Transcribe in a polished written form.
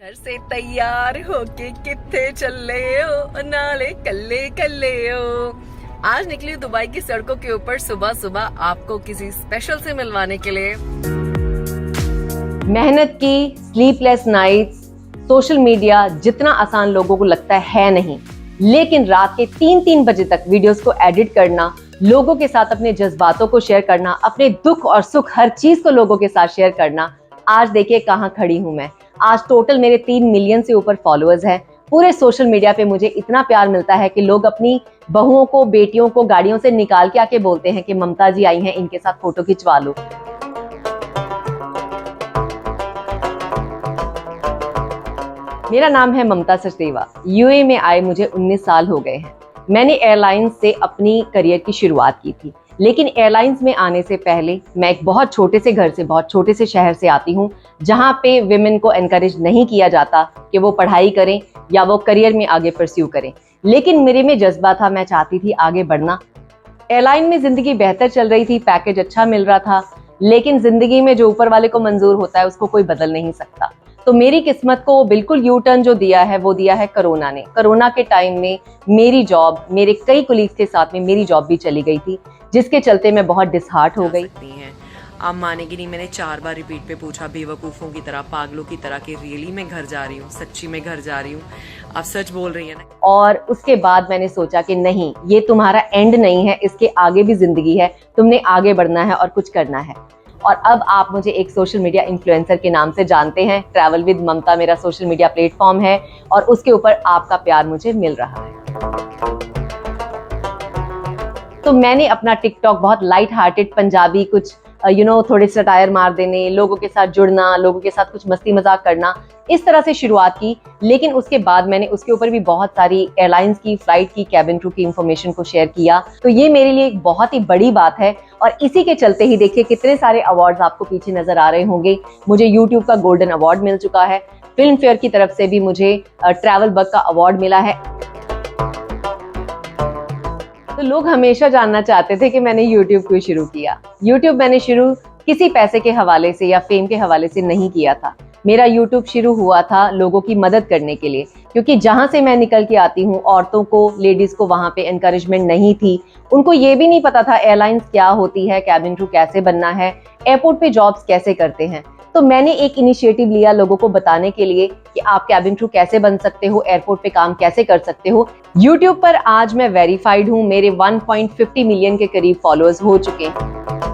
घर से तैयार होके किथे चले हो नाले कल्ले कल्ले हो। आज निकली दुबई की सड़कों के ऊपर सुबह सुबह आपको किसी स्पेशल से मिलवाने के लिए। मेहनत की स्लीपलेस नाइट्स, सोशल मीडिया जितना आसान लोगों को लगता है नहीं, लेकिन रात के 3-3 बजे तक वीडियोस को एडिट करना, लोगों के साथ अपने जज्बातों को शेयर करना, अपने दुख और सुख हर चीज को लोगों के साथ शेयर करना। आज देखिए कहाँ खड़ी हूं मैं। आज टोटल मेरे 3 मिलियन से ऊपर फॉलोअर्स हैं। पूरे सोशल मीडिया पे मुझे इतना प्यार मिलता है कि लोग अपनी बहुओं को, बेटियों को गाड़ियों से निकाल के आके बोलते हैं कि ममता जी आई हैं, इनके साथ फोटो खिंचवा लो। मेरा नाम है ममता सचदेवा। यूएई में आए मुझे 19 साल हो गए हैं। मैंने एयरलाइंस से अपनी करियर की शुरुआत की थी, लेकिन एयरलाइंस में आने से पहले मैं एक बहुत छोटे से घर से, बहुत छोटे से शहर से आती हूँ, जहाँ पे विमेन को एनकरेज नहीं किया जाता कि वो पढ़ाई करें या वो करियर में आगे परस्यू करें। लेकिन मेरे में जज्बा था, मैं चाहती थी आगे बढ़ना। एयरलाइन में जिंदगी बेहतर चल रही थी, पैकेज अच्छा मिल रहा था, लेकिन जिंदगी में जो ऊपर वाले को मंजूर होता है उसको कोई बदल नहीं सकता। तो मेरी किस्मत को बिल्कुल यू टर्न जो दिया है वो दिया है कोरोना ने। कोरोना के टाइम में मेरी जॉब, मेरे कई कोलीग्स के साथ में मेरी जॉब भी चली गई थी, जिसके चलते मैं बहुत डिसहार्ट हो गई। आप मानेगी नहीं, मैंने 4 बार रिपीट पे पूछा बेवकूफ़ों की तरह, पागलों की तरह कि रियली मैं घर जा रही हूँ, सच्ची में घर जा रही हूँ, आप सच बोल रही हैं ना। और उसके बाद मैंने सोचा कि नहीं, ये तुम्हारा एंड नहीं है, इसके आगे भी जिंदगी है, तुमने आगे बढ़ना है और कुछ करना है। और अब आप मुझे एक सोशल मीडिया इन्फ्लुएंसर के नाम से जानते हैं। ट्रैवल विद ममता मेरा सोशल मीडिया प्लेटफॉर्म है और उसके ऊपर आपका प्यार मुझे मिल रहा है। तो मैंने अपना टिकटॉक बहुत लाइट हार्टेड पंजाबी, कुछ थोड़े सटायर मार देने, लोगों के साथ जुड़ना, लोगों के साथ कुछ मस्ती मजाक करना, इस तरह से शुरुआत की। लेकिन उसके बाद मैंने उसके ऊपर भी बहुत सारी एयरलाइंस की, फ्लाइट की, कैबिन क्रू की इंफॉर्मेशन को शेयर किया। तो ये मेरे लिए एक बहुत ही बड़ी बात है और इसी के चलते ही देखिए कितने सारे अवार्ड्स आपको पीछे नजर आ रहे होंगे। मुझे यूट्यूब का गोल्डन अवार्ड मिल चुका है, फिल्म फेयर की तरफ से भी मुझे ट्रैवल बग का अवार्ड मिला है। तो लोग हमेशा जानना चाहते थे कि मैंने YouTube क्यों शुरू किया। YouTube मैंने शुरू किसी पैसे के हवाले से या फेम के हवाले से नहीं किया था। मेरा YouTube शुरू हुआ था लोगों की मदद करने के लिए, क्योंकि जहां से मैं निकल के आती हूँ, औरतों को, लेडीज को वहां पे एनकरेजमेंट नहीं थी। उनको ये भी नहीं पता था एयरलाइंस क्या होती है, कैबिन क्रू कैसे बनना है, एयरपोर्ट पे जॉब्स कैसे करते हैं। तो मैंने एक इनिशिएटिव लिया लोगों को बताने के लिए कि आप कैबिन क्रू कैसे बन सकते हो, एयरपोर्ट पे काम कैसे कर सकते हो। YouTube पर आज मैं वेरीफाइड हूँ, मेरे 1.50 मिलियन के करीब फॉलोअर्स हो चुके हैं।